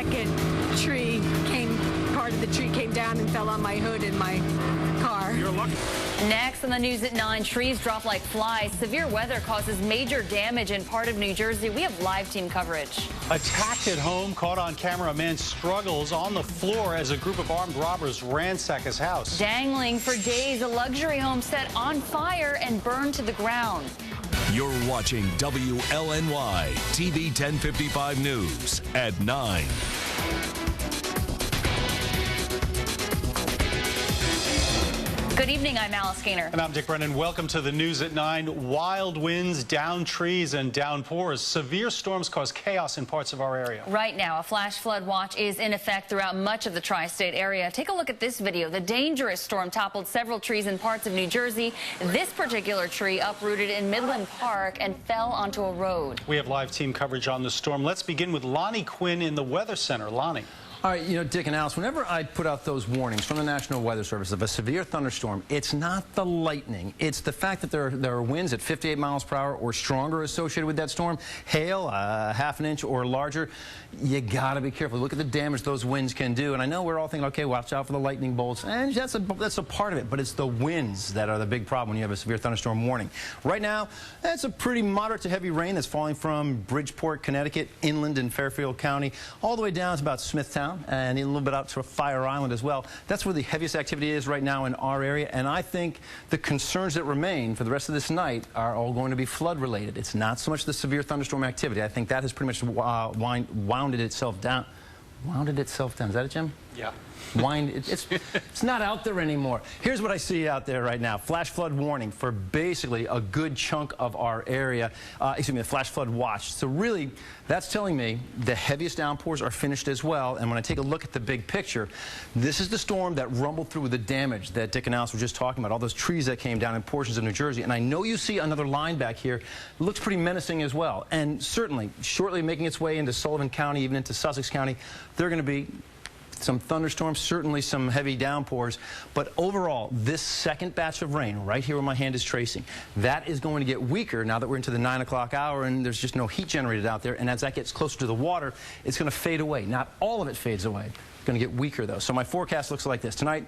second part of the tree came down and fell on my hood in my car. You're lucky. Next on the news at 9, trees drop like flies. Severe weather causes major damage in part of New Jersey. We have live team coverage. Attacked at home, caught on camera. A man struggles on the floor as a group of armed robbers ransack his house. Dangling for days, a luxury home set on fire and burned to the ground. You're watching WLNY TV 1055 News at 9. Good evening, I'm Alice Gaynor. And I'm Dick Brennan. Welcome to the news at 9. Wild winds, down trees, and downpours. Severe storms cause chaos in parts of our area. Right now, a flash flood watch is in effect throughout much of the tri-state area. Take a look at this video. The dangerous storm toppled several trees in parts of New Jersey. This particular tree uprooted in Midland Park and fell onto a road. We have live team coverage on the storm. Let's begin with Lonnie Quinn in the Weather Center. Lonnie. All right, you know, Dick and Alice, whenever I put out those warnings from the National Weather Service of a severe thunderstorm, it's not the lightning. It's the fact that there are winds at 58 miles per hour or stronger associated with that storm. Hail, half an inch or larger. You got to be careful. Look at the damage those winds can do. And I know we're all thinking, okay, watch out for the lightning bolts. And that's a part of it. But it's the winds that are the big problem when you have a severe thunderstorm warning. Right now, that's a pretty moderate to heavy rain that's falling from Bridgeport, Connecticut, inland in Fairfield County, all the way down to about Smithtown, and a little bit out to Fire Island as well. That's where the heaviest activity is right now in our area, and I think the concerns that remain for the rest of this night are all going to be flood related. It's not so much the severe thunderstorm activity. I think that has pretty much wounded itself down. Wounded itself down. Is that it, Jim? Yeah. It's not out there anymore. Here's what I see out there right now. Flash flood warning for basically a good chunk of our area. Excuse me, a flash flood watch. So really, that's telling me the heaviest downpours are finished as well. And when I take a look at the big picture, this is the storm that rumbled through with the damage that Dick and Alice were just talking about, all those trees that came down in portions of New Jersey. And I know you see another line back here. It looks pretty menacing as well. And certainly, shortly making its way into Sullivan County, even into Sussex County, there are going to be some thunderstorms, certainly some heavy downpours, but overall, this second batch of rain, right here where my hand is tracing, that is going to get weaker now that we're into the 9 o'clock hour and there's just no heat generated out there, and as that gets closer to the water, it's going to fade away. Not all of it fades away. It's going to get weaker, though. So my forecast looks like this. Tonight,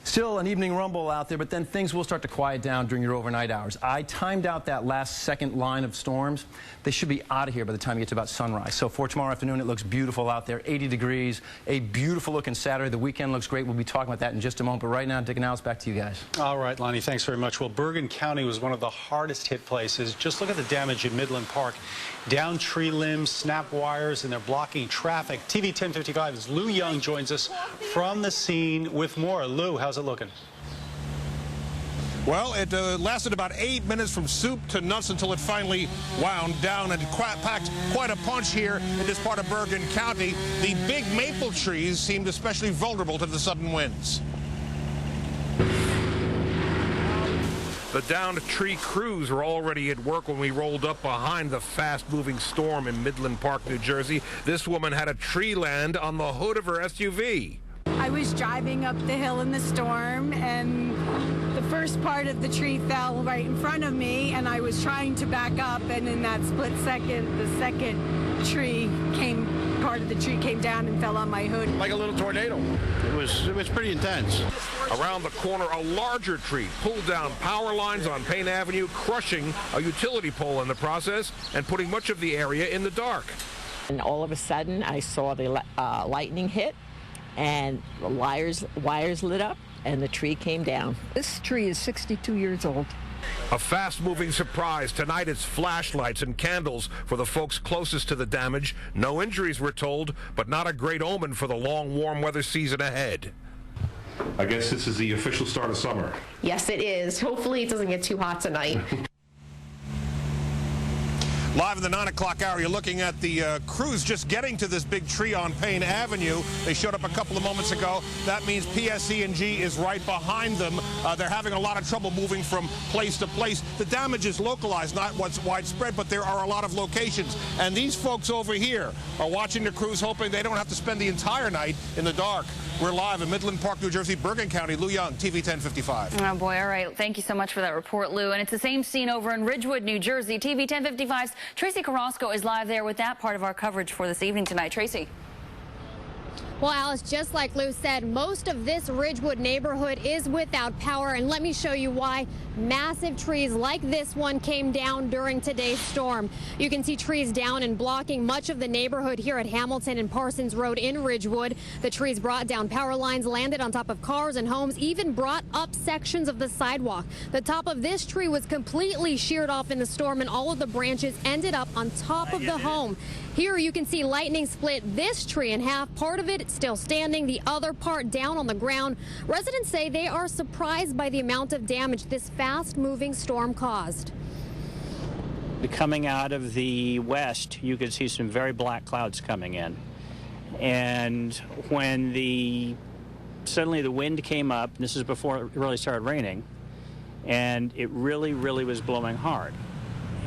still an evening rumble out there, but then things will start to quiet down during your overnight hours. I timed out that last second line of storms. They should be out of here by the time you get to about sunrise. So for tomorrow afternoon, it looks beautiful out there, 80 degrees, a beautiful looking Saturday. The weekend looks great. We'll be talking about that in just a moment. But right now, Dick and Alice, back to you guys. All right, Lonnie, thanks very much. Well, Bergen County was one of the hardest hit places. Just look at the damage in Midland Park. Down tree limbs, snap wires, and they're blocking traffic. TV 1055's Lou Young joins us from the scene with more. Lou, how's it looking? Well, it lasted about 8 minutes from soup to nuts until it finally wound down and packed quite a punch here in this part of Bergen County. The big maple trees seemed especially vulnerable to the sudden winds. The downed tree crews were already at work when we rolled up behind the fast-moving storm in Midland Park, New Jersey. This woman had a tree land on the hood of her SUV. I was driving up the hill in the storm, and the first part of the tree fell right in front of me, and I was trying to back up, and in that split second, the second part of the tree came down and fell on my hood. Like a little tornado. It was pretty intense. Around the corner, a larger tree pulled down power lines on Payne Avenue, crushing a utility pole in the process and putting much of the area in the dark. And all of a sudden, I saw the lightning hit, and the wires lit up, and the tree came down. This tree is 62 years old. A fast-moving surprise. Tonight it's flashlights and candles for the folks closest to the damage. No injuries, we're told, but not a great omen for the long, warm weather season ahead. I guess this is the official start of summer. Yes, it is. Hopefully it doesn't get too hot tonight. Live in the 9 o'clock hour, you're looking at the crews just getting to this big tree on Payne Avenue. They showed up a couple of moments ago. That means PSE&G is right behind them. They're having a lot of trouble moving from place to place. The damage is localized, not what's widespread, but there are a lot of locations. And these folks over here are watching the crews, hoping they don't have to spend the entire night in the dark. We're live in Midland Park, New Jersey, Bergen County. Lou Young, TV 1055. Oh, boy. All right. Thank you so much for that report, Lou. And it's the same scene over in Ridgewood, New Jersey. TV 1055's Tracy Carrasco is live there with that part of our coverage for this evening tonight. Tracy. Well, Alice, just like Lou said, most of this Ridgewood neighborhood is without power, and let me show you why. Massive trees like this one came down during today's storm. You can see trees down and blocking much of the neighborhood here at Hamilton and Parsons Road in Ridgewood. The trees brought down power lines, landed on top of cars and homes, even brought up sections of the sidewalk. The top of this tree was completely sheared off in the storm, and all of the branches ended up on top of the home. Here you can see lightning split this tree in half. Part of it still standing, the other part down on the ground. Residents say they are surprised by the amount of damage this fast-moving storm caused. Coming out of the west, you could see some very black clouds coming in. And when suddenly the wind came up, this is before it really started raining, and it really was blowing hard.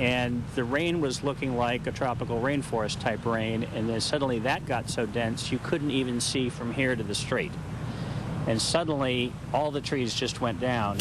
And the rain was looking like a tropical rainforest type rain, and then suddenly that got so dense you couldn't even see from here to the street. And suddenly all the trees just went down.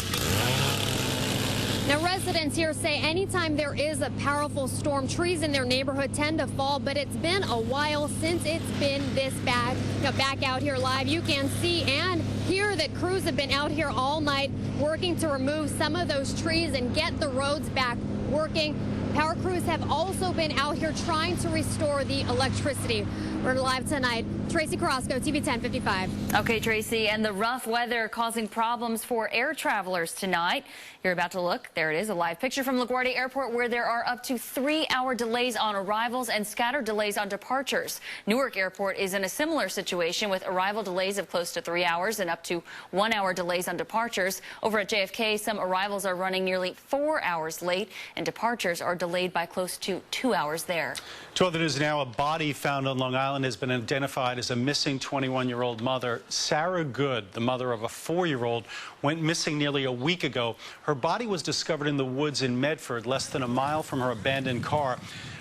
Now, residents here say anytime there is a powerful storm, trees in their neighborhood tend to fall, but it's been a while since it's been this bad. Now, back out here live, you can see and hear that crews have been out here all night working to remove some of those trees and get the roads back working. Power crews have also been out here trying to restore the electricity. We're live tonight. Tracy Carrasco, TV 1055. Okay, Tracy, and the rough weather causing problems for air travelers tonight. You're about to look. There it is, a live picture from LaGuardia Airport where there are up to 3-hour delays on arrivals and scattered delays on departures. Newark Airport is in a similar situation with arrival delays of close to 3 hours and up to 1-hour delays on departures. Over at JFK, some arrivals are running nearly 4 hours late and departures are delayed by close to 2 hours there. To other news now, a body found on Long Island has been identified as a missing 21-year-old mother. Sarah Good, the mother of a 4-year-old, went missing nearly a week ago. Her body was discovered in the woods in Medford, less than a mile from her abandoned car.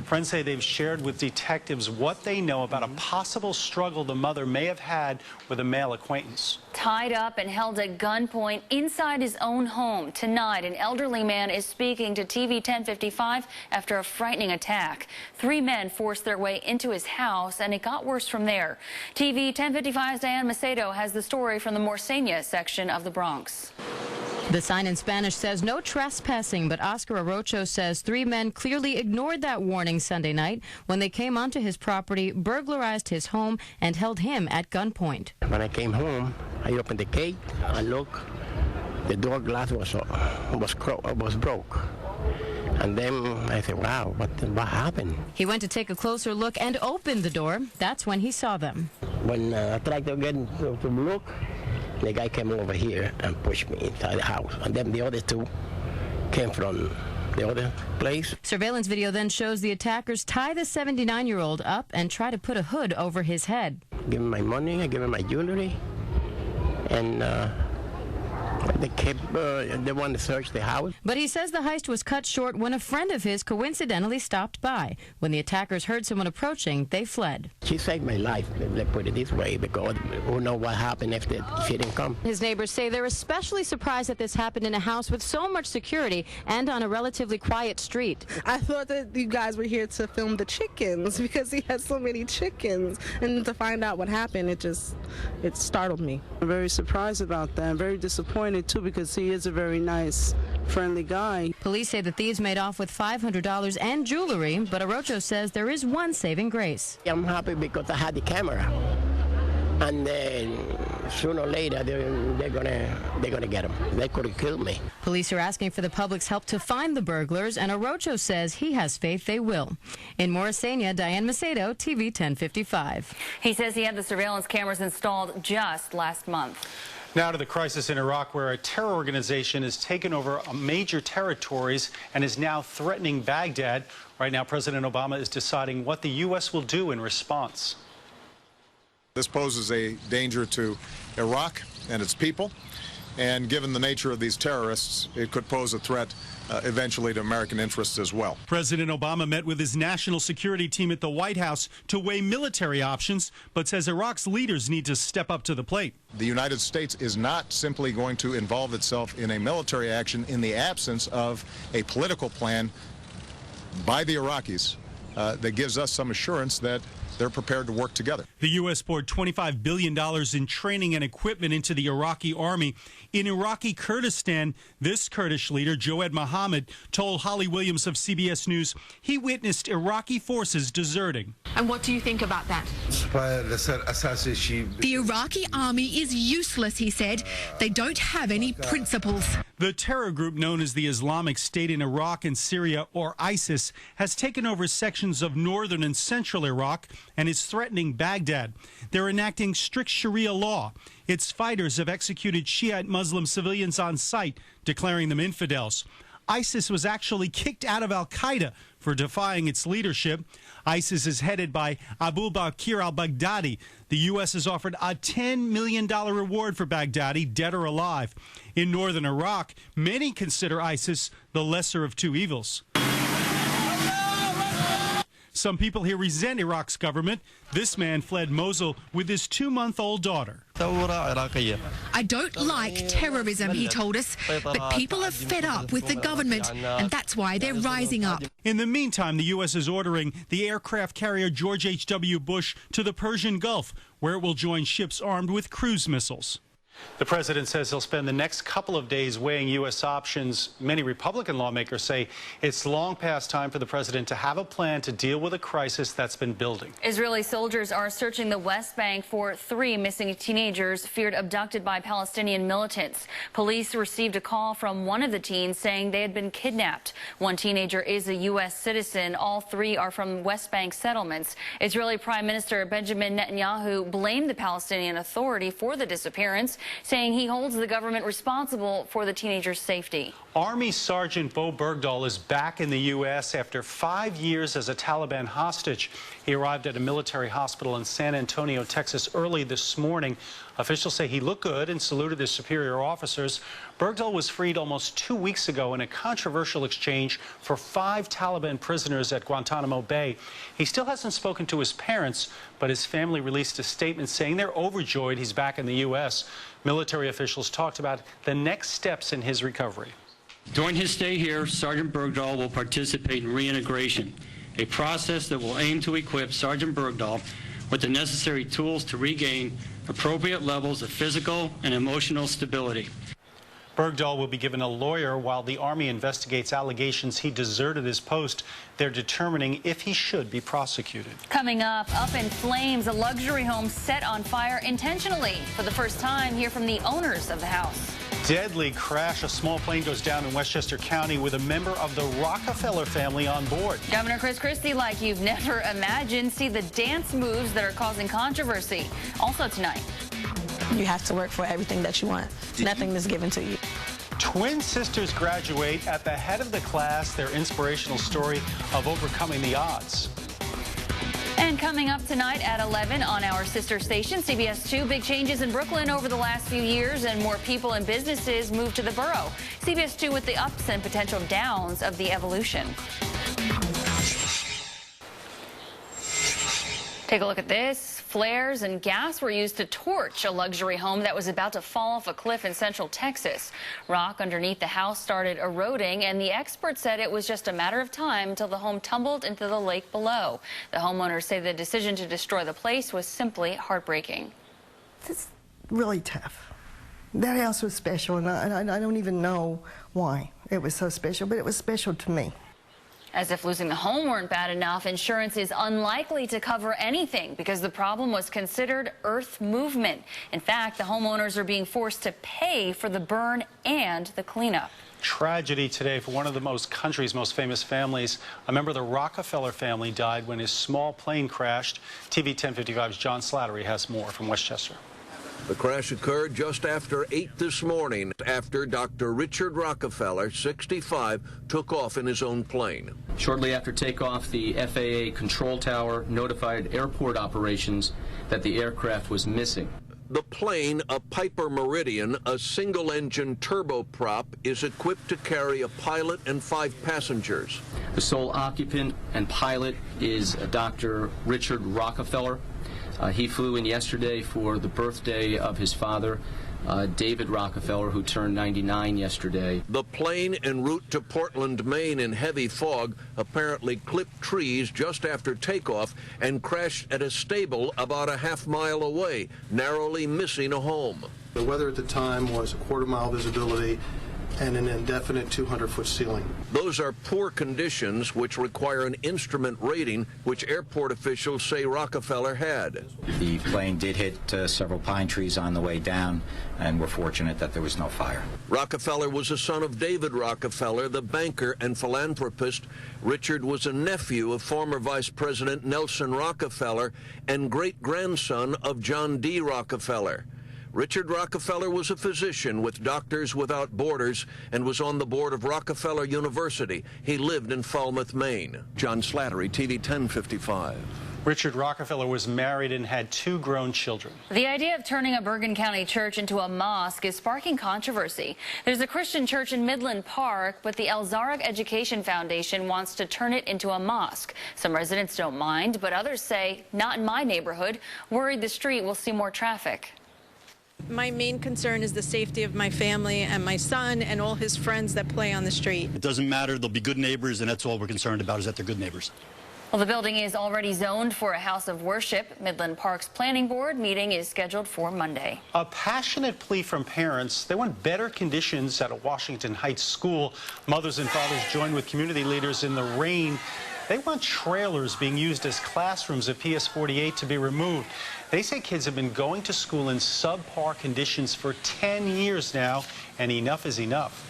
Friends say they've shared with detectives what they know about a possible struggle the mother may have had with a male acquaintance. Tied up and held at gunpoint inside his own home. Tonight, an elderly man is speaking to TV 1055 after a frightening attack. 3 men forced their way into his house, and it got worse from there. TV 1055's Diane Macedo has the story from the Morsenia section of the Bronx. The sign in Spanish says no trespassing, but Oscar Arocho says 3 men clearly ignored that warning Sunday night when they came onto his property, burglarized his home, and held him at gunpoint. When I came home, I opened the gate, I looked, the door glass was broke. And then I said, wow, what happened? He went to take a closer look and opened the door. That's when he saw them. When I tried to get to look, the guy came over here and pushed me inside the house. And then the other 2 came from the other place. Surveillance video then shows the attackers tie the 79-year-old up and try to put a hood over his head. Give him my money, I give him my jewelry, and they wanted to search the house. But he says the heist was cut short when a friend of his coincidentally stopped by. When the attackers heard someone approaching, they fled. She saved my life, let's put it this way, because who knows what happened if she didn't come. His neighbors say they're especially surprised that this happened in a house with so much security and on a relatively quiet street. I thought that you guys were here to film the chickens because he had so many chickens, and to find out what happened, it startled me. I'm very surprised about that. I'm very disappointed too, because he is a very nice, friendly guy. Police say the thieves made off with $500 and jewelry, but Arocho says there is one saving grace. I'm happy because I had the camera, and then sooner or later they're gonna get him. They could have killed me. Police are asking for the public's help to find the burglars, and Arocho says he has faith they will. In Morisania, Diane Macedo, TV 1055. He says he had the surveillance cameras installed just last month. Now to the crisis in Iraq, where a terror organization has taken over major territories and is now threatening Baghdad. Right now, President Obama is deciding what the U.S. will do in response. This poses a danger to Iraq and its people, and given the nature of these terrorists, it could pose a threat eventually to American interests as well. President Obama met with his national security team at the White House to weigh military options, but says Iraq's leaders need to step up to the plate. The United States is not simply going to involve itself in a military action in the absence of a political plan by the Iraqis that gives us some assurance that they're prepared to work together. The U.S. poured $25 billion in training and equipment into the Iraqi army. In Iraqi Kurdistan, this Kurdish leader, Joed Mohammed, told Holly Williams of CBS News he witnessed Iraqi forces deserting. And what do you think about that? The Iraqi army is useless, he said. They don't have any principles. The terror group known as the Islamic State in Iraq and Syria, or ISIS, has taken over sections of northern and central Iraq and is threatening Baghdad. They're enacting strict Sharia law. Its fighters have executed Shiite Muslim civilians on sight, declaring them infidels. ISIS was actually kicked out of al-Qaeda for defying its leadership. ISIS is headed by Abu Bakr al-Baghdadi. The U.S. has offered a $10 million reward for Baghdadi, dead or alive. In northern Iraq, many consider ISIS the lesser of two evils. Some people here resent Iraq's government. This man fled Mosul with his 2-month-old daughter. I don't like terrorism, he told us, but people are fed up with the government, and that's why they're rising up. In the meantime, the U.S. is ordering the aircraft carrier George H.W. Bush to the Persian Gulf, where it will join ships armed with cruise missiles. The president says he'll spend the next couple of days weighing U.S. options. Many Republican lawmakers say it's long past time for the president to have a plan to deal with a crisis that's been building. Israeli soldiers are searching the West Bank for 3 missing teenagers feared abducted by Palestinian militants. Police received a call from one of the teens saying they had been kidnapped. One teenager is a U.S. citizen. All 3 are from West Bank settlements. Israeli Prime Minister Benjamin Netanyahu blamed the Palestinian Authority for the disappearance, saying he holds the government responsible for the teenagers' safety. Army Sergeant Bowe Bergdahl is back in the U.S. after 5 years as a Taliban hostage. He arrived at a military hospital in San Antonio, Texas, early this morning. Officials say he looked good and saluted his superior officers. Bergdahl was freed almost 2 weeks ago in a controversial exchange for 5 Taliban prisoners at Guantanamo Bay. He still hasn't spoken to his parents, but his family released a statement saying they're overjoyed he's back in the U.S. Military officials talked about the next steps in his recovery. During his stay here, Sergeant Bergdahl will participate in reintegration, a process that will aim to equip Sergeant Bergdahl with the necessary tools to regain appropriate levels of physical and emotional stability. Bergdahl will be given a lawyer while the Army investigates allegations he deserted his post. They're determining if he should be prosecuted. Coming up in flames, a luxury home set on fire intentionally. For the first time, hear from the owners of the house. Deadly crash. A small plane goes down in Westchester County with a member of the Rockefeller family on board. Governor Christie, like you've never imagined, see the dance moves that are causing controversy. Also tonight. You have to work for everything that you want. Nothing is given to you. Twin sisters graduate at the head of the class, their inspirational story of overcoming the odds. And coming up tonight at 11 on our sister station, CBS 2, big changes in Brooklyn over the last few years and more people and businesses move to the borough. CBS 2 with the ups and potential downs of the evolution. Take a look at this. Flares and gas were used to torch a luxury home that was about to fall off a cliff in central Texas. Rock underneath the house started eroding, and the experts said it was just a matter of time until the home tumbled into the lake below. The homeowners say the decision to destroy the place was simply heartbreaking. It's really tough. That house was special, and I don't even know why it was so special, but it was special to me. As if losing the home weren't bad enough, insurance is unlikely to cover anything because the problem was considered earth movement. In fact, the homeowners are being forced to pay for the burn and the cleanup. Tragedy today for one of the country's most famous families. A member of the Rockefeller family died when his small plane crashed. TV 1055's John Slattery has more from Westchester. The crash occurred just after 8 this morning after Dr. Richard Rockefeller, 65, took off in his own plane. Shortly after takeoff, the FAA control tower notified airport operations that the aircraft was missing. The plane, a Piper Meridian, a single-engine turboprop, is equipped to carry a pilot and 5 passengers. The sole occupant and pilot is Dr. Richard Rockefeller. He flew in yesterday for the birthday of his father, David Rockefeller, who turned 99 yesterday. The plane en route to Portland, Maine in heavy fog apparently clipped trees just after takeoff and crashed at a stable about a half-mile away, narrowly missing a home. The weather at the time was a quarter-mile visibility and an indefinite 200-foot ceiling. Those are poor conditions which require an instrument rating, which airport officials say Rockefeller had. The plane did hit several pine trees on the way down, and we're fortunate that there was no fire. Rockefeller was a son of David Rockefeller, the banker and philanthropist. Richard was a nephew of former Vice President Nelson Rockefeller and great-grandson of John D. Rockefeller. Richard Rockefeller was a physician with Doctors Without Borders and was on the board of Rockefeller University. He lived in Falmouth, Maine. John Slattery, TV 1055. Richard Rockefeller was married and had 2 grown children. The idea of turning a Bergen County church into a mosque is sparking controversy. There's a Christian church in Midland Park, but the El Zarek Education Foundation wants to turn it into a mosque. Some residents don't mind, but others say, not in my neighborhood, worried the street will see more traffic. My main concern is the safety of my family and my son and all his friends that play on the street. It doesn't matter. They'll be good neighbors, and that's all we're concerned about, is that they're good neighbors. Well, the building is already zoned for a house of worship. Midland Park's planning board meeting is scheduled for Monday. A passionate plea from parents. They want better conditions at a Washington Heights school. Mothers and fathers joined with community leaders in the rain. They want trailers being used as classrooms at PS 48 to be removed. They say kids have been going to school in subpar conditions for 10 years now, and enough is enough.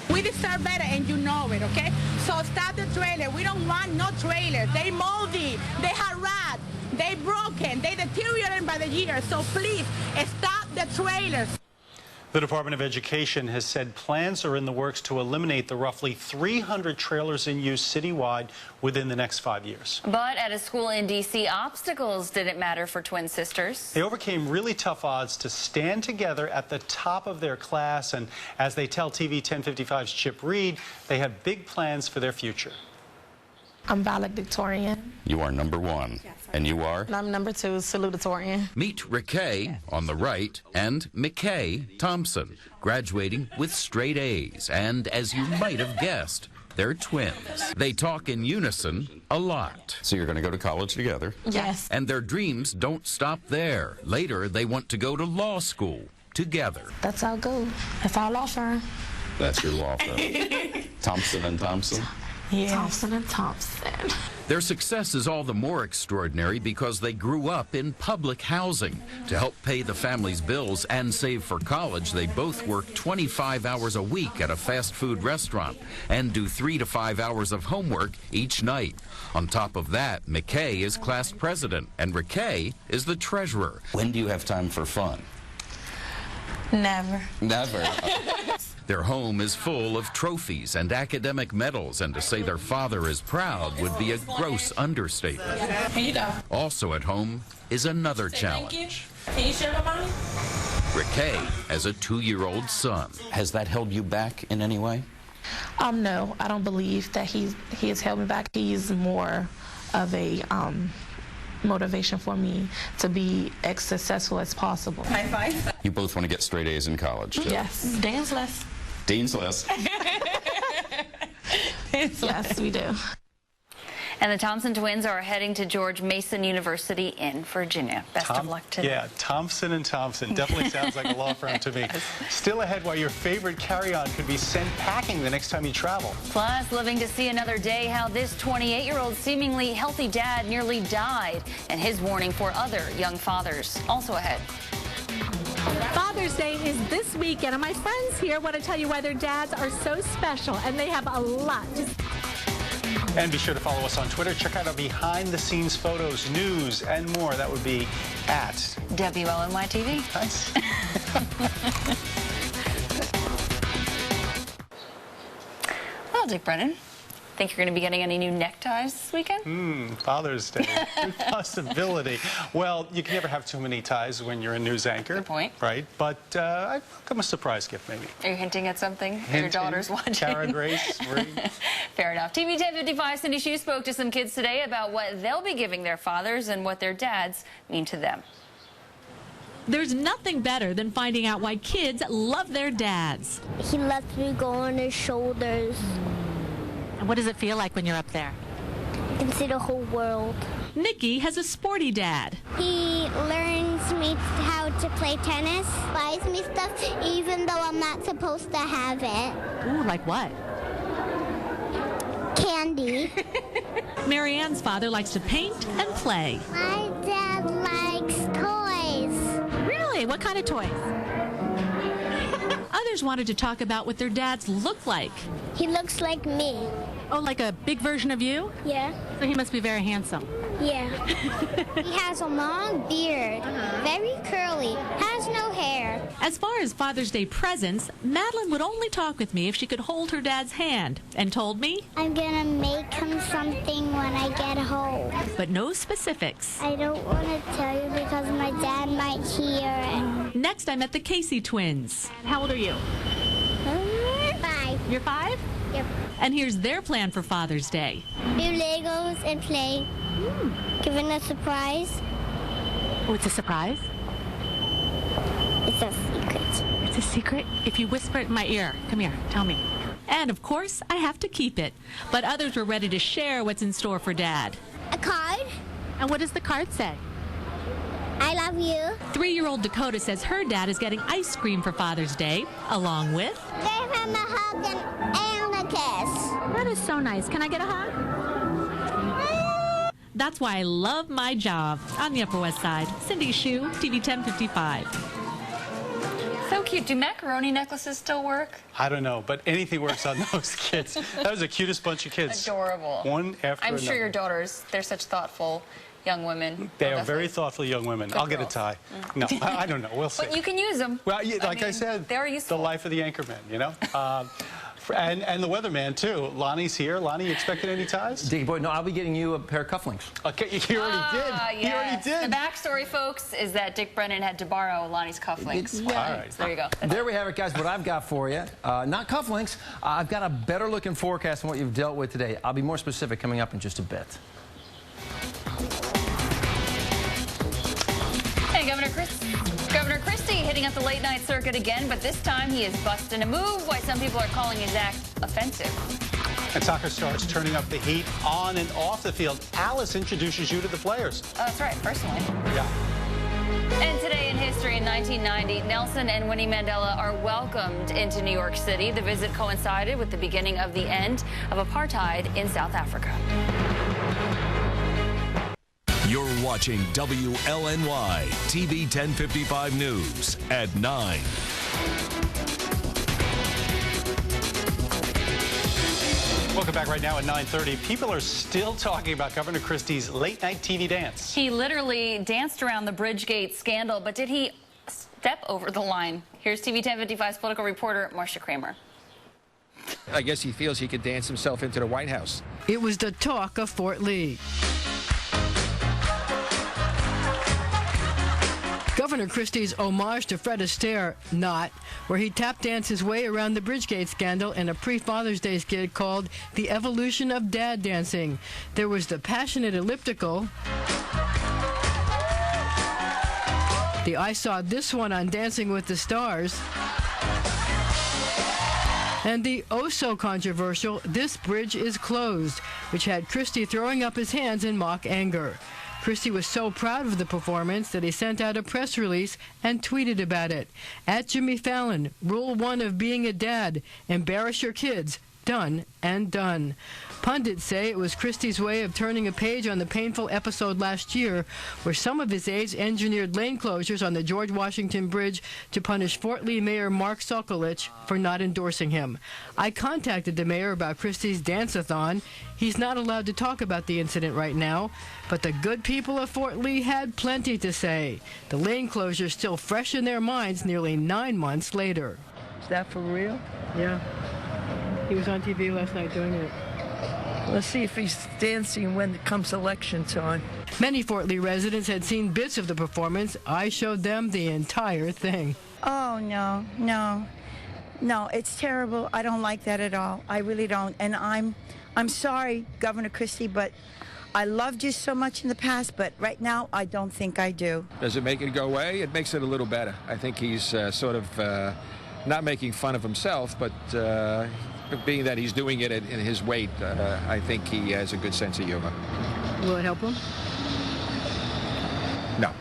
We deserve better, and you know it, okay? So stop the trailer. We don't want no trailer. They moldy, they have rats, they broken, they deteriorating by the year. So please, stop the trailers. The Department of Education has said plans are in the works to eliminate the roughly 300 trailers in use citywide within the next 5 years. But at a school in D.C., obstacles didn't matter for twin sisters. They overcame really tough odds to stand together at the top of their class, and as they tell TV 1055's Chip Reed, they have big plans for their future. I'm valedictorian. You are number 1. Yes, and you are? I'm number 2, salutatorian. Meet Rickay on the right and McKay Thompson, graduating with straight A's. And as you might have guessed, they're twins. They talk in unison a lot. So you're going to go to college together? Yes. And their dreams don't stop there. Later, they want to go to law school together. That's our goal. That's our law firm. That's your law firm. Thompson and Thompson? Yes. Thompson and Thompson. Their success is all the more extraordinary because they grew up in public housing. To help pay the family's bills and save for college, they both work 25 hours a week at a fast food restaurant and do 3 to 5 hours of homework each night. On top of that, McKay is class president and Rickay is the treasurer. When do you have time for fun? Never. Never. Their home is full of trophies and academic medals, and to say their father is proud would be a gross understatement. Here you go. Also at home is another challenge. Can you share with mommy? Rickay has a 2-year-old son. Has that held you back in any way? No, I don't believe that he has held me back. He's more of a motivation for me to be as successful as possible. High five. You both want to get straight A's in college? Yes. Dan's list. Dean's list. Yes, we do. And the Thompson twins are heading to George Mason University in Virginia. Best of luck to them. Yeah, Thompson and Thompson. Definitely sounds like a law firm to me. Still ahead, why your favorite carry-on could be sent packing the next time you travel. Plus, living to see another day, how this 28-year-old seemingly healthy dad nearly died, and his warning for other young fathers. Also ahead. Father's Day is this weekend, and my friends here want to tell you why their dads are so special, and they have a lot to say. And be sure to follow us on Twitter. Check out our behind-the-scenes photos, news, and more. That would be at WLNY TV. Nice. Well, Dick Brennan, think you're going to be getting any new neckties this weekend? Father's Day. Good possibility. Well, you can never have too many ties when you're a news anchor. Good point. Right? But I'd welcome a surprise gift, maybe. Are you hinting at something? Your daughter's watching? Cara Grace. Fair enough. TV 1055 Cindy Hsu spoke to some kids today about what they'll be giving their fathers and what their dads mean to them. There's nothing better than finding out why kids love their dads. He lets me go on his shoulders. And what does it feel like when you're up there? I can see the whole world. Nikki has a sporty dad. He learns me how to play tennis, buys me stuff even though I'm not supposed to have it. Ooh, like what? Candy. Marianne's father likes to paint and play. My dad likes toys. Really? What kind of toys? Others wanted to talk about what their dads look like. He looks like me. Oh, like a big version of you? Yeah. So he must be very handsome. Yeah. He has a long beard, very curly, has no hair. As far as Father's Day presents, Madeline would only talk with me if she could hold her dad's hand, and told me, I'm gonna make him something when I get home. But no specifics. I don't want to tell you because my dad might hear it. Next, I met the Casey twins. How old are you? 5. You're 5? Yep. And here's their plan for Father's Day. Do Legos and play. Giving a surprise. Oh, it's a surprise? It's a secret. It's a secret? If you whisper it in my ear, come here, tell me. And of course, I have to keep it. But others were ready to share what's in store for Dad. A card. And what does the card say? I love you. 3-year-old Dakota says her dad is getting ice cream for Father's Day, along with... Give him a hug and a kiss. That is so nice. Can I get a hug? That's why I love my job. On the Upper West Side, Cindy Hsu, TV 1055. So cute. Do macaroni necklaces still work? I don't know, but anything works on those kids. That was the cutest bunch of kids. Adorable. One after I'm another. sure your daughters, they're such thoughtful young women. They are very thoughtful young women. Good I'll get a girls. tie. No, I don't know. We'll see. But you can use them. Well, yeah, like I said, they're useful. the life of the anchorman, you know? And the weatherman, too. Lonnie's here. Lonnie, you expecting any ties? Dickie boy, no, I'll be getting you a pair of cufflinks. Okay, you already did. Yes. You already did. The backstory, folks, is that Dick Brennan had to borrow Lonnie's cufflinks. All right. So there you go. There we have it, guys. What I've got for you, not cufflinks. I've got a better looking forecast than what you've dealt with today. I'll be more specific coming up in just a bit. Hey, Governor Christie hitting up the late night circuit again, but this time he is busting a move. Why some people are calling his act offensive. And soccer stars turning up the heat on and off the field. Alice introduces you to the players. Oh, that's right, personally. Yeah. And today in history, in 1990, Nelson and Winnie Mandela are welcomed into New York City. The visit coincided with the beginning of the end of apartheid in South Africa. You're watching WLNY TV 1055 News at 9. Welcome back right now at 9:30. People are still talking about Governor Christie's late-night TV dance. He literally danced around the Bridgegate scandal, but did he step over the line? Here's TV 1055's political reporter, Marcia Kramer. I guess he feels he could dance himself into the White House. It was the talk of Fort Lee. Governor Christie's homage to Fred Astaire, not, where he tap danced his way around the Bridgegate scandal in a pre-Father's Day skit called The Evolution of Dad Dancing. There was the passionate elliptical, the I Saw This One on Dancing with the Stars, and the oh-so-controversial This Bridge is Closed, which had Christie throwing up his hands in mock anger. Christie was so proud of the performance that he sent out a press release and tweeted about it. At Jimmy Fallon, rule 1 of being a dad, embarrass your kids. Done and done. Pundits say it was Christie's way of turning a page on the painful episode last year where some of his aides engineered lane closures on the George Washington Bridge to punish Fort Lee Mayor Mark Sokolich for not endorsing him. I contacted the mayor about Christie's dance-a-thon. He's not allowed to talk about the incident right now, but the good people of Fort Lee had plenty to say. The lane closure is still fresh in their minds nearly 9 months later. Is that for real? Yeah. He was on TV last night doing it. Let's see if he's dancing when it comes election time. Many Fort Lee residents had seen bits of the performance. I showed them the entire thing. Oh, no, it's terrible. I don't like that at all. I really don't. And I'm sorry, Governor Christie, but I loved you so much in the past, but right now I don't think I do. Does it make it go away? It makes it a little better. I think he's sort of not making fun of himself, but being that he's doing it in his weight, I think he has a good sense of humor. Will it help him? No.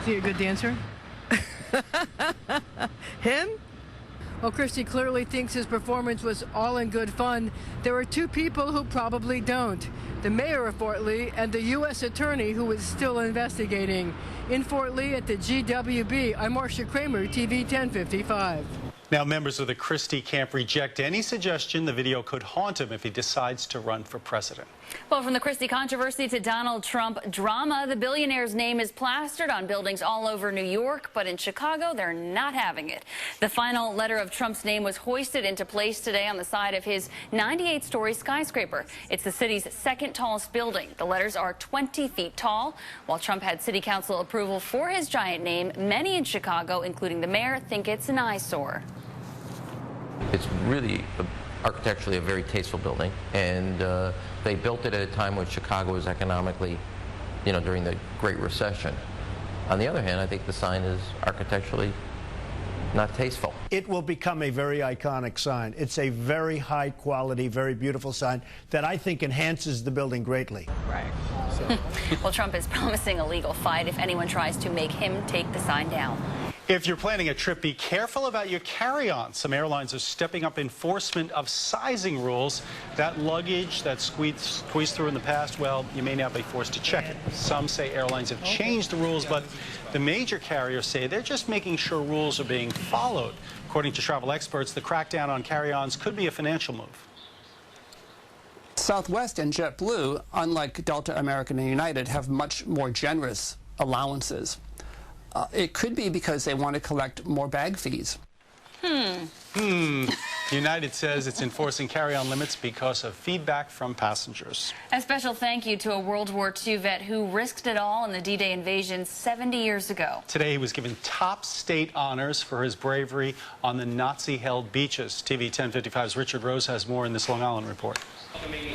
Is he a good dancer? Him? Well, Christie clearly thinks his performance was all in good fun. There are two people who probably don't. The mayor of Fort Lee and the U.S. attorney who is still investigating. In Fort Lee at the GWB, I'm Marcia Kramer, TV 1055. Now, members of the Christie camp reject any suggestion the video could haunt him if he decides to run for president. Well, from the Christie controversy to Donald Trump drama, the billionaire's name is plastered on buildings all over New York, but in Chicago, they're not having it. The final letter of Trump's name was hoisted into place today on the side of his 98-story skyscraper. It's the city's second tallest building. The letters are 20 feet tall. While Trump had city council approval for his giant name, many in Chicago, including the mayor, think it's an eyesore. It's really architecturally a very tasteful building, and they built it at a time when Chicago was economically, during the Great Recession. On the other hand, I think the sign is architecturally not tasteful. It will become a very iconic sign. It's a very high quality, very beautiful sign that I think enhances the building greatly. Right. Well, Trump is promising a legal fight if anyone tries to make him take the sign down. If you're planning a trip, be careful about your carry-on. Some airlines are stepping up enforcement of sizing rules. That luggage that squeezed through in the past, well, you may now be forced to check it. Some say airlines have changed the rules, but the major carriers say they're just making sure rules are being followed. According to travel experts, the crackdown on carry-ons could be a financial move. Southwest and JetBlue, unlike Delta, American, and United, have much more generous allowances. It could be because they want to collect more bag fees. United says it's enforcing carry-on limits because of feedback from passengers. A special thank you to a World War II vet who risked it all in the D-Day invasion 70 years ago. Today he was given top state honors for his bravery on the Nazi-held beaches. TV 1055's Richard Rose has more in this Long Island report.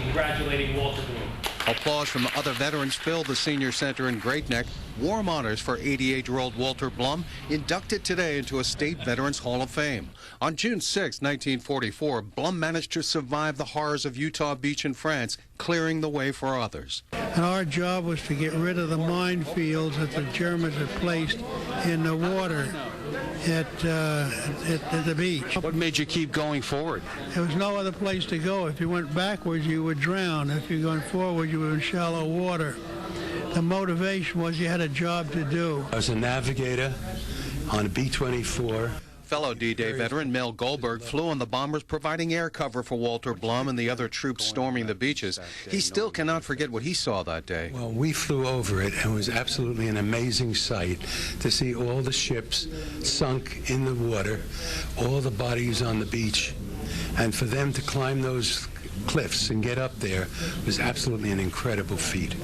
Congratulating Walter Bloom. Applause from other veterans filled the senior center in Great Neck. Warm honors for 88-year-old Walter Blum, inducted today into a State Veterans Hall of Fame. On June 6, 1944, Blum managed to survive the horrors of Utah Beach in France, clearing the way for others. And our job was to get rid of the minefields that the Germans had placed in the water at the beach. What made you keep going forward? There was no other place to go. If you went backwards, you would drown. If you're going forward, you were in shallow water. The motivation was you had a job to do. I was a navigator on a B-24. Fellow D-Day veteran Mel Goldberg flew on the bombers, providing air cover for Walter Blum and the other troops storming the beaches. He still cannot forget what he saw that day. Well, we flew over it, and it was absolutely an amazing sight to see all the ships sunk in the water, all the bodies on the beach, and for them to climb those cliffs and get up there was absolutely an incredible feat.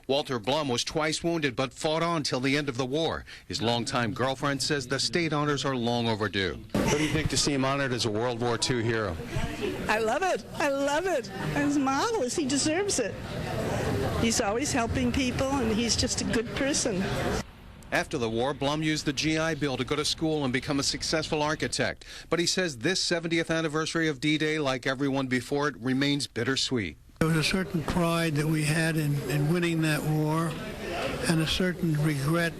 Walter Blum was twice wounded but fought on till the end of the war. His longtime girlfriend says the state honors are long overdue. What do you think to see him honored as a World War II hero? I love it. I love it. It's marvelous. He deserves it. He's always helping people, and he's just a good person. After the war, Blum used the GI Bill to go to school and become a successful architect. But he says this 70th anniversary of D-Day, like everyone before it, remains bittersweet. There was a certain pride that we had in winning that war, and a certain regret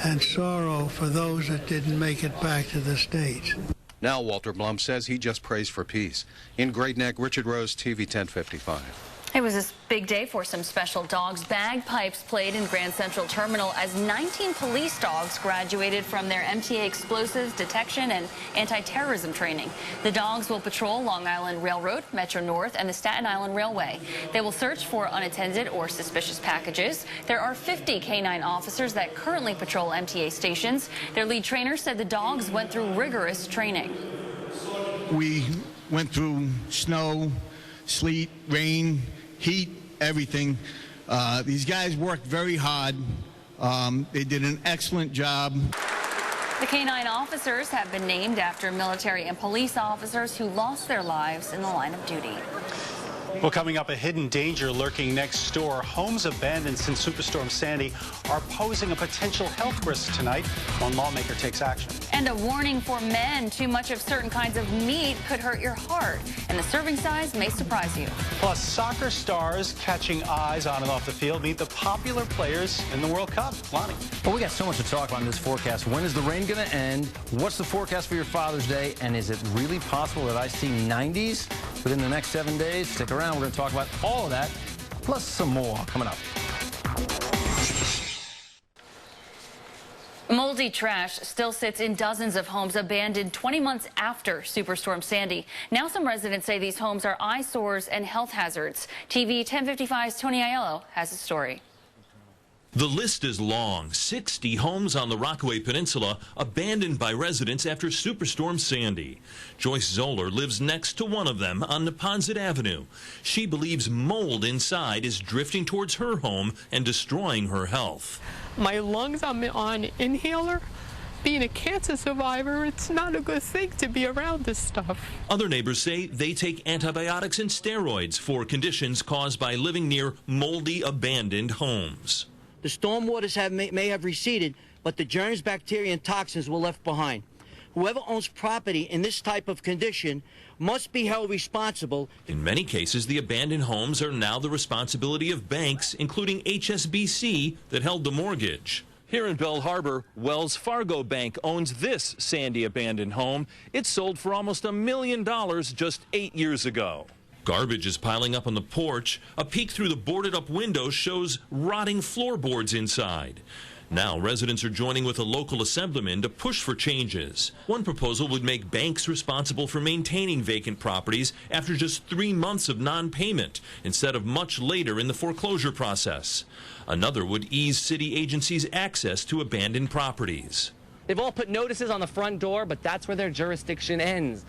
and sorrow for those that didn't make it back to the States. Now Walter Blum says he just prays for peace. In Great Neck, Richard Rose, TV 1055. It was a big day for some special dogs. Bagpipes played in Grand Central Terminal as 19 police dogs graduated from their MTA explosives detection and anti-terrorism training. The dogs will patrol Long Island Railroad, Metro North, and the Staten Island Railway. They will search for unattended or suspicious packages. There are 50 canine officers that currently patrol MTA stations. Their lead trainer said the dogs went through rigorous training. We went through snow, sleet, rain, heat, everything. These guys worked very hard. They did an excellent job. The canine officers have been named after military and police officers who lost their lives in the line of duty. Well, coming up, a hidden danger lurking next door. Homes abandoned since Superstorm Sandy are posing a potential health risk tonight. One lawmaker takes action. And a warning for men. Too much of certain kinds of meat could hurt your heart. And the serving size may surprise you. Plus, soccer stars catching eyes on and off the field meet the popular players in the World Cup. Lonnie. Well, we got so much to talk about in this forecast. When is the rain going to end? What's the forecast for your Father's Day? And is it really possible that I see 90s within the next 7 days? Stick around. We're going to talk about all of that, plus some more coming up. Moldy trash still sits in dozens of homes abandoned 20 months after Superstorm Sandy. Now some residents say these homes are eyesores and health hazards. TV 1055's Tony Aiello has a story. The list is long. 60 homes on the Rockaway Peninsula abandoned by residents after Superstorm Sandy. Joyce Zoller lives next to one of them on Neponset Avenue. She believes mold inside is drifting towards her home and destroying her health. My lungs, I'm on inhaler. Being a cancer survivor, it's not a good thing to be around this stuff. Other neighbors say they take antibiotics and steroids for conditions caused by living near moldy, abandoned homes. The storm waters may have receded, but the germs, bacteria, and toxins were left behind. Whoever owns property in this type of condition must be held responsible. In many cases, the abandoned homes are now the responsibility of banks, including HSBC, that held the mortgage. Here in Belle Harbor, Wells Fargo Bank owns this Sandy abandoned home. It sold for almost $1 million just 8 years ago. Garbage is piling up on the porch. A peek through the boarded-up window shows rotting floorboards inside. Now residents are joining with a local assemblyman to push for changes. One proposal would make banks responsible for maintaining vacant properties after just 3 months of non-payment, instead of much later in the foreclosure process. Another would ease city agencies' access to abandoned properties. They've all put notices on the front door, but that's where their jurisdiction ends.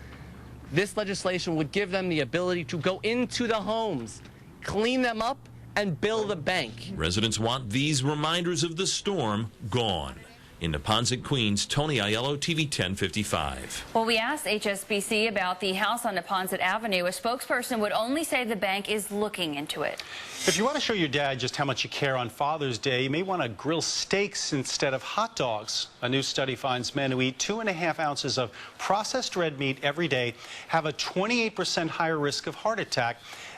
This legislation would give them the ability to go into the homes, clean them up, and bill the bank. Residents want these reminders of the storm gone. In Neponset, Queens, Tony Aiello, TV 1055. Well, we asked HSBC about the house on Neponset Avenue. A spokesperson would only say the bank is looking into it. If you want to show your dad just how much you care on Father's Day, you may want to grill steaks instead of hot dogs. A new study finds men who eat 2.5 ounces of processed red meat every day have a 28% higher risk of heart attack.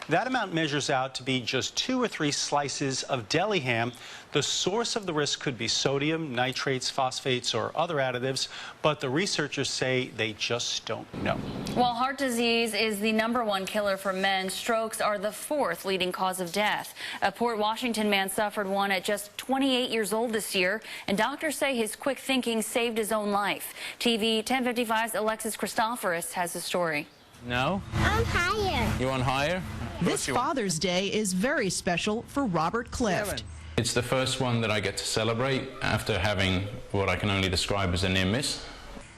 That amount measures out to be just 2 or 3 slices of deli ham. The source of the risk could be sodium, nitrates, phosphates, or other additives, but the researchers say they just don't know. While heart disease is the #1 killer for men, strokes are the 4th leading cause of death. A Port Washington man suffered one at just 28 years old this year, and doctors say his quick thinking saved his own life. TV 1055's Alexis Christoforous has the story. No? I'm higher. You want higher? This Father's Day is very special for Robert Clift. It's the first one that I get to celebrate after having what I can only describe as a near miss.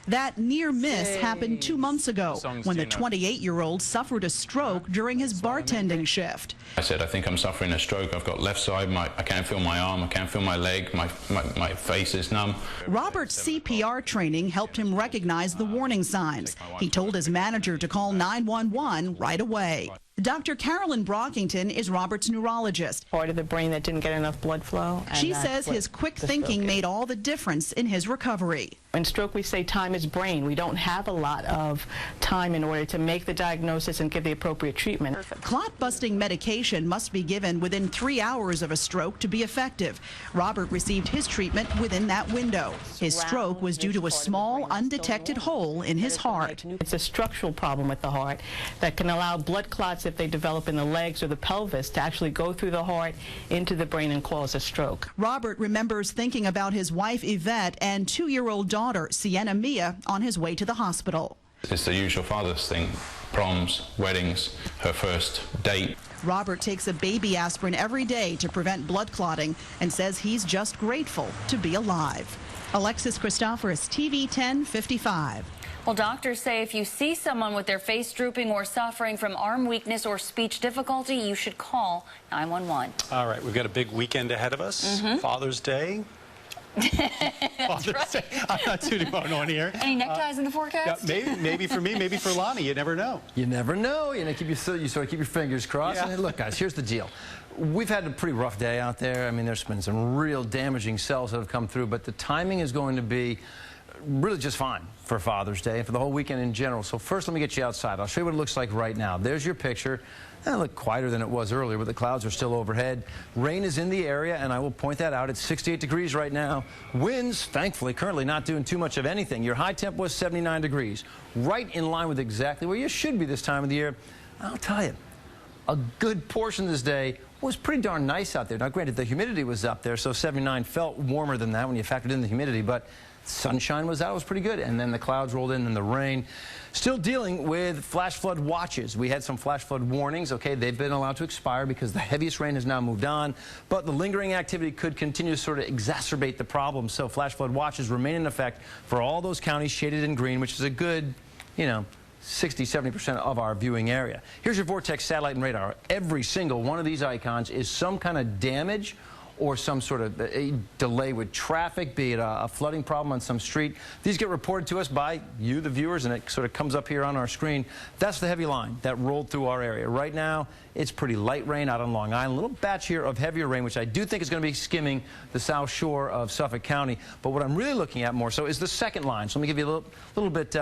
That near miss happened 2 months ago when the 28-year-old suffered a stroke during his bartending shift. I said, I think I'm suffering a stroke. I've got left side, I can't feel my arm, I can't feel my leg, my face is numb. Robert's CPR training helped him recognize the warning signs. He told his manager to call 911 right away. Dr. Carolyn Brockington is Robert's neurologist. Part of the brain that didn't get enough blood flow. She says his quick thinking made all the difference in his recovery. In stroke, we say time is brain. We don't have a lot of time in order to make the diagnosis and give the appropriate treatment. Clot-busting medication must be given within 3 hours of a stroke to be effective. Robert received his treatment within that window. His stroke was due to a small, undetected hole in his heart. It's a structural problem with the heart that can allow blood clots, if they develop in the legs or the pelvis, to actually go through the heart into the brain and cause a stroke. Robert remembers thinking about his wife Yvette and 2-year-old daughter Sienna Mia on his way to the hospital. It's the usual father's thing, proms, weddings, her first date. Robert takes a baby aspirin every day to prevent blood clotting and says he's just grateful to be alive. Alexis Christoforous, TV 1055. Well, doctors say if you see someone with their face drooping or suffering from arm weakness or speech difficulty, you should call 911. All right, we've got a big weekend ahead of us. Father's Day. Father's Day. I'm not tooting my own horn here. Any neckties in the forecast? Yeah, maybe for me, maybe for Lonnie. You never know. You never know. You sort of keep your fingers crossed. Yeah. And look, guys, here's the deal. We've had a pretty rough day out there. I mean, there's been some real damaging cells that have come through, but the timing is going to be really just fine for Father's Day and for the whole weekend in general. So first, let me get you outside. I'll show you what it looks like right now. There's your picture. It looked quieter than it was earlier, but the clouds are still overhead. Rain is in the area, and I will point that out. It's 68 degrees right now. Winds, thankfully, currently not doing too much of anything. Your high temp was 79 degrees, right in line with exactly where you should be this time of the year. I'll tell you, a good portion of this day was pretty darn nice out there. Now, granted, the humidity was up there, so 79 felt warmer than that when you factored in the humidity, but sunshine was out. It was pretty good. And then the clouds rolled in and the rain. Still dealing with flash flood watches. We had some flash flood warnings. Okay, they've been allowed to expire because the heaviest rain has now moved on. But the lingering activity could continue to sort of exacerbate the problem. So flash flood watches remain in effect for all those counties shaded in green, which is a good, 60–70% of our viewing area. Here's your Vortex satellite and radar. Every single one of these icons is some kind of damage or some sort of a delay with traffic, be it a flooding problem on some street. These get reported to us by you, the viewers, and it sort of comes up here on our screen. That's the heavy line that rolled through our area. Right now, it's pretty light rain out on Long Island. A little batch here of heavier rain, which I do think is going to be skimming the south shore of Suffolk County. But what I'm really looking at more so is the second line. So let me give you a little bit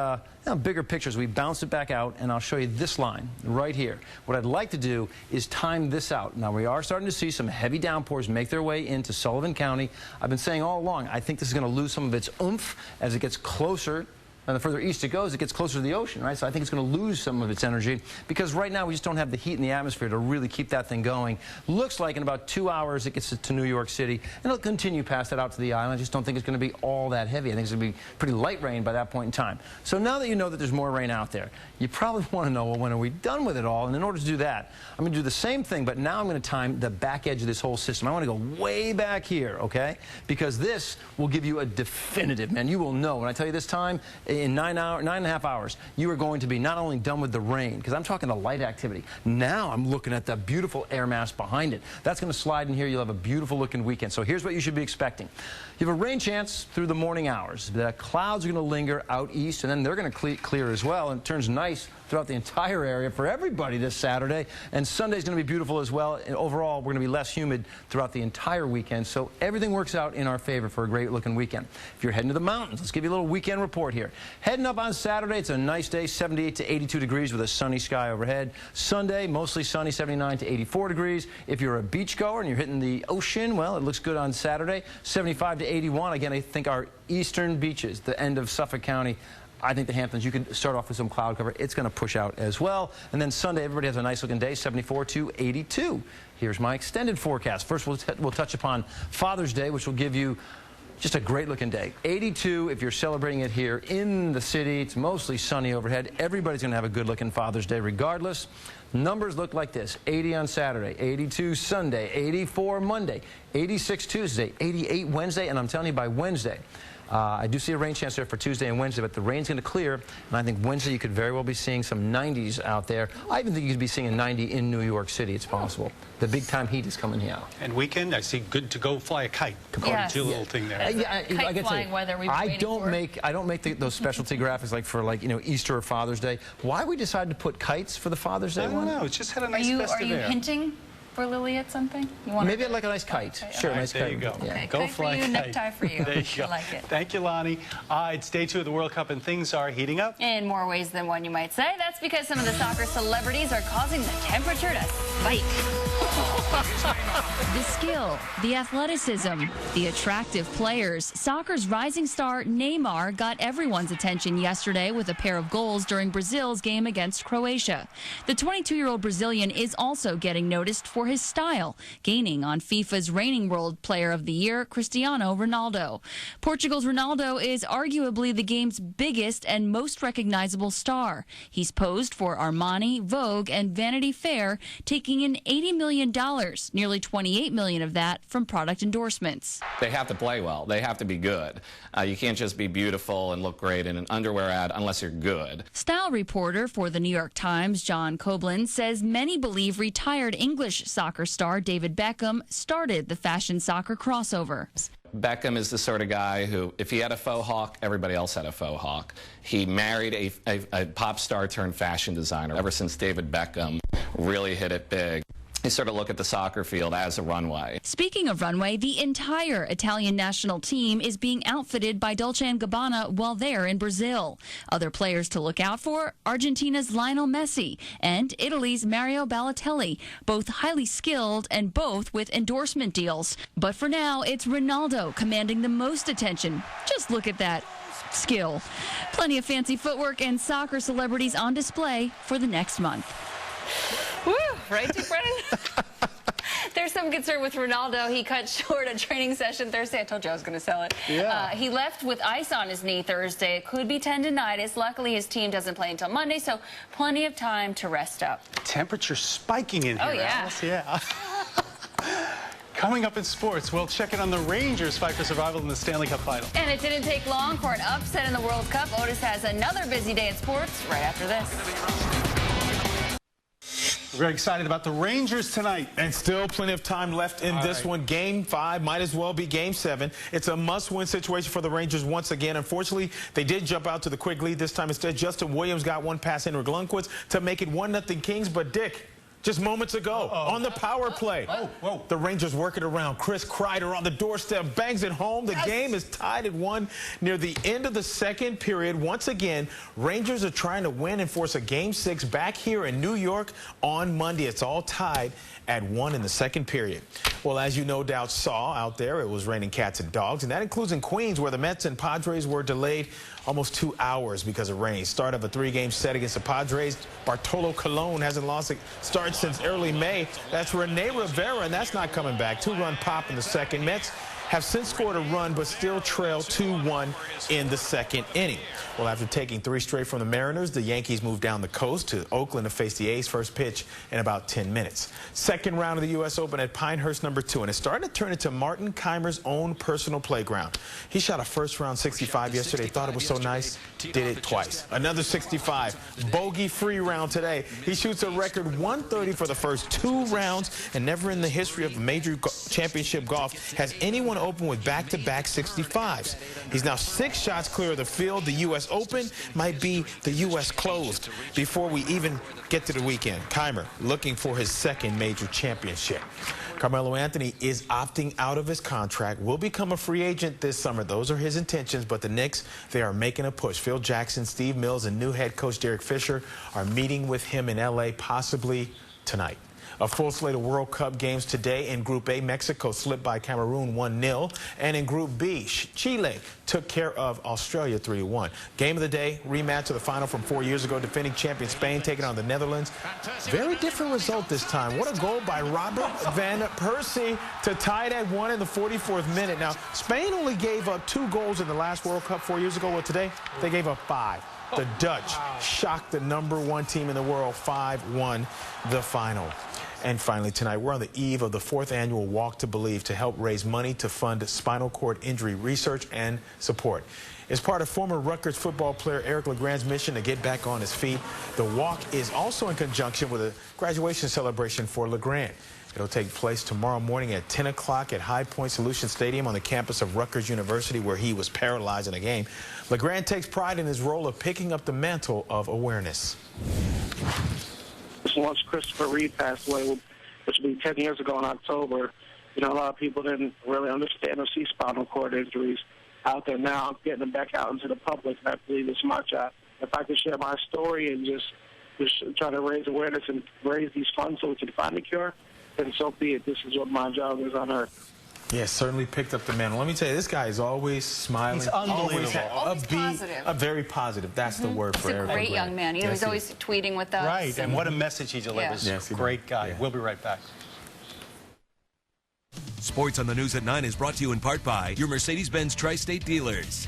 bigger pictures. We bounce it back out, and I'll show you this line right here. What I'd like to do is time this out. Now, we are starting to see some heavy downpours make their way into Sullivan County. I've been saying all along, I think this is going to lose some of its oomph as it gets closer. And the further east it goes, it gets closer to the ocean, right? So I think it's going to lose some of its energy because right now we just don't have the heat in the atmosphere to really keep that thing going. Looks like in about 2 hours it gets to New York City, and it'll continue past that out to the island. I just don't think it's going to be all that heavy. I think it's going to be pretty light rain by that point in time. So now that you know that there's more rain out there, you probably want to know, well, when are we done with it all? And in order to do that, I'm going to do the same thing, but now I'm going to time the back edge of this whole system. I want to go way back here, okay? Because this will give you a definitive, man. You will know. When I tell you this time, in 9.5 hours, you are going to be not only done with the rain, because I'm talking the light activity. Now I'm looking at the beautiful air mass behind it. That's going to slide in here. You'll have a beautiful looking weekend. So here's what you should be expecting. You have a rain chance through the morning hours. The clouds are going to linger out east, and then they're going to clear as well, and it turns nice throughout the entire area for everybody this Saturday. And Sunday's going to be beautiful as well. And overall, we're going to be less humid throughout the entire weekend. So everything works out in our favor for a great-looking weekend. If you're heading to the mountains, let's give you a little weekend report here. Heading up on Saturday, it's a nice day, 78 to 82 degrees with a sunny sky overhead. Sunday, mostly sunny, 79 to 84 degrees. If you're a beachgoer and you're hitting the ocean, well, it looks good on Saturday, 75 to 81. Again, I think our eastern beaches, the end of Suffolk County, I think the Hamptons, you could start off with some cloud cover. It's going to push out as well. And then Sunday, everybody has a nice-looking day, 74 to 82. Here's my extended forecast. First, we'll touch upon Father's Day, which will give you just a great-looking day. 82 if you're celebrating it here in the city. It's mostly sunny overhead. Everybody's going to have a good-looking Father's Day regardless. Numbers look like this. 80 on Saturday, 82 Sunday, 84 Monday, 86 Tuesday, 88 Wednesday, and I'm telling you by Wednesday, I do see a rain chance there for Tuesday and Wednesday, but the rain's going to clear, and I think Wednesday you could very well be seeing some 90s out there. I even think you could be seeing a 90 in New York City. It's possible. The big-time heat is coming here. And weekend, I see good to go fly a kite. According to your little thing there. Kite flying weather we've been waiting for. I don't make those specialty graphics like for Easter or Father's Day. Why we decided to put kites for the Father's Day one? I don't know. It's just had a nice festive air. Are you hinting for Lily at something? Maybe I'd like a nice kite. Okay, sure, right. nice There kite. you go. Yeah. Okay, Go kite fly for you, kite. necktie for you. There you go. I like it. Thank you, Lonnie. It's day 2 of the World Cup, and things are heating up. In more ways than one, you might say. That's because some of the soccer celebrities are causing the temperature to spike. The skill, the athleticism, the attractive players. Soccer's rising star Neymar got everyone's attention yesterday with a pair of goals during Brazil's game against Croatia. The 22-year-old Brazilian is also getting noticed for his style, gaining on FIFA's reigning World Player of the Year, Cristiano Ronaldo. Portugal's Ronaldo is arguably the game's biggest and most recognizable star. He's posed for Armani, Vogue, and Vanity Fair, taking in $80 million, nearly $28 million of that from product endorsements. They have to play well. They have to be good. You can't just be beautiful and look great in an underwear ad unless you're good. Style reporter for the New York Times, John Coblin, says many believe retired English soccer star David Beckham started the fashion soccer crossover. Beckham is the sort of guy who, if he had a faux hawk, everybody else had a faux hawk. He married a pop star turned fashion designer. Ever since David Beckham really hit it big, they sort of look at the soccer field as a runway. Speaking of runway, the entire Italian national team is being outfitted by Dolce & Gabbana while they're in Brazil. Other players to look out for, Argentina's Lionel Messi and Italy's Mario Balotelli, both highly skilled and both with endorsement deals. But for now, it's Ronaldo commanding the most attention. Just look at that skill. Plenty of fancy footwork and soccer celebrities on display for the next month. Woo, right, Dick Brennan? There's some concern with Ronaldo. He cut short a training session Thursday. I told you I was going to sell it. Yeah. He left with ice on his knee Thursday. It could be tendinitis. Luckily, his team doesn't play until Monday, so plenty of time to rest up. Temperature spiking in here, Oh, yeah. Alice. Yeah. Coming up in sports, we'll check in on the Rangers' fight for survival in the Stanley Cup final. And it didn't take long for an upset in the World Cup. Otis has another busy day in sports right after this. We're very excited about the Rangers tonight. And still plenty of time left in this one. Game 5 might as well be Game 7. It's a must-win situation for the Rangers once again. Unfortunately, they did jump out to the quick lead this time. Instead, Justin Williams got one past Henrik Lundqvist to make it 1-0 Kings. But Dick, just moments ago, on the power play, the Rangers work it around. Chris Kreider on the doorstep, bangs it home. The game is tied at 1 near the end of the second period. Once again, Rangers are trying to win and force a Game 6 back here in New York on Monday. It's all tied at 1 in the second period. Well, as you no doubt saw out there, it was raining cats and dogs, and that includes in Queens, where the Mets and Padres were delayed almost 2 hours because of rain. Start of a 3-game set against the Padres. Bartolo Colon hasn't lost a start since early May. That's Rene Rivera, and that's not coming back. 2-run pop in the second. Mets have since scored a run, but still trail 2-1 in the second inning. Well, after taking 3 straight from the Mariners, the Yankees moved down the coast to Oakland to face the A's. First pitch in about 10 minutes. Second round of the U.S. Open at Pinehurst #2, and it's starting to turn into Martin Keimer's own personal playground. He shot a first-round 65 yesterday. Thought it was so nice, did it twice. Another 65, bogey-free round today. He shoots a record 130 for the first 2 rounds, and never in the history of major championship golf has anyone open with back-to-back 65s. He's now 6 shots clear of the field. The U.S. Open might be the U.S. closed before we even get to the weekend. Keimer looking for his second major championship. Carmelo Anthony is opting out of his contract, will become a free agent this summer. Those are his intentions, but the Knicks, they are making a push. Phil Jackson, Steve Mills, and new head coach Derek Fisher are meeting with him in L.A. possibly tonight. A full slate of World Cup games today. In Group A, Mexico slipped by Cameroon 1-0. And in Group B, Chile took care of Australia 3-1. Game of the day, rematch of the final from 4 years ago. Defending champion Spain taking on the Netherlands. Very different result this time. What a goal by Robert van Persie to tie it at 1 in the 44th minute. Now, Spain only gave up 2 goals in the last World Cup 4 years ago. Well, today, they gave up 5. The Dutch shocked the #1 team in the world, 5-1 the final. And finally tonight, we're on the eve of the 4th annual Walk to Believe to help raise money to fund spinal cord injury research and support. It's part of former Rutgers football player Eric LeGrand's mission to get back on his feet. The walk is also in conjunction with a graduation celebration for LeGrand. It'll take place tomorrow morning at 10 o'clock at High Point Solution Stadium on the campus of Rutgers University, where he was paralyzed in a game. LeGrand takes pride in his role of picking up the mantle of awareness. Once Christopher Reed passed away, which will be 10 years ago in October, you know, a lot of people didn't really understand or see spinal cord injuries out there now. I'm getting them back out into the public, and I believe it's my job. If I could share my story and just try to raise awareness and raise these funds so we can find a cure, then so be it. This is what my job is on earth. Yeah, certainly picked up the mantle. Let me tell you, this guy is always smiling. He's unbelievable. Always positive. Very positive. That's the word for Eric. He's a great young man. You know, he's always tweeting with us. Right, and what a message he delivers. Yes, great guy. Yeah. We'll be right back. Sports on the News at 9 is brought to you in part by your Mercedes-Benz Tri-State dealers.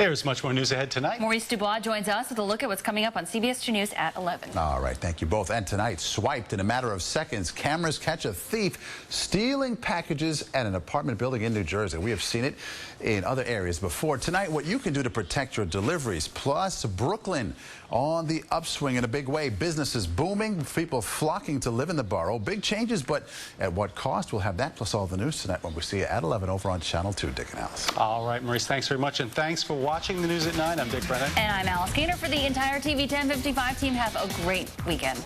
There's much more news ahead tonight. Maurice Dubois joins us with a look at what's coming up on CBS 2 News at 11. All right, thank you both. And tonight, swiped in a matter of seconds, cameras catch a thief stealing packages at an apartment building in New Jersey. We have seen it in other areas before. Tonight, what you can do to protect your deliveries. Plus, Brooklyn on the upswing in a big way. Businesses booming, people flocking to live in the borough. Big changes, but at what cost? We'll have that plus all the news tonight when we see you at 11 over on Channel 2. Dick and Alice. All right, Maurice, thanks very much, and thanks for watching the news at 9. I'm Dick Brennan. And I'm Alice Gaynor. For the entire TV 1055 team, have a great weekend.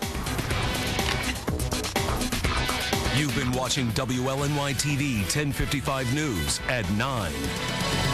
You've been watching WLNY TV 1055 News at 9.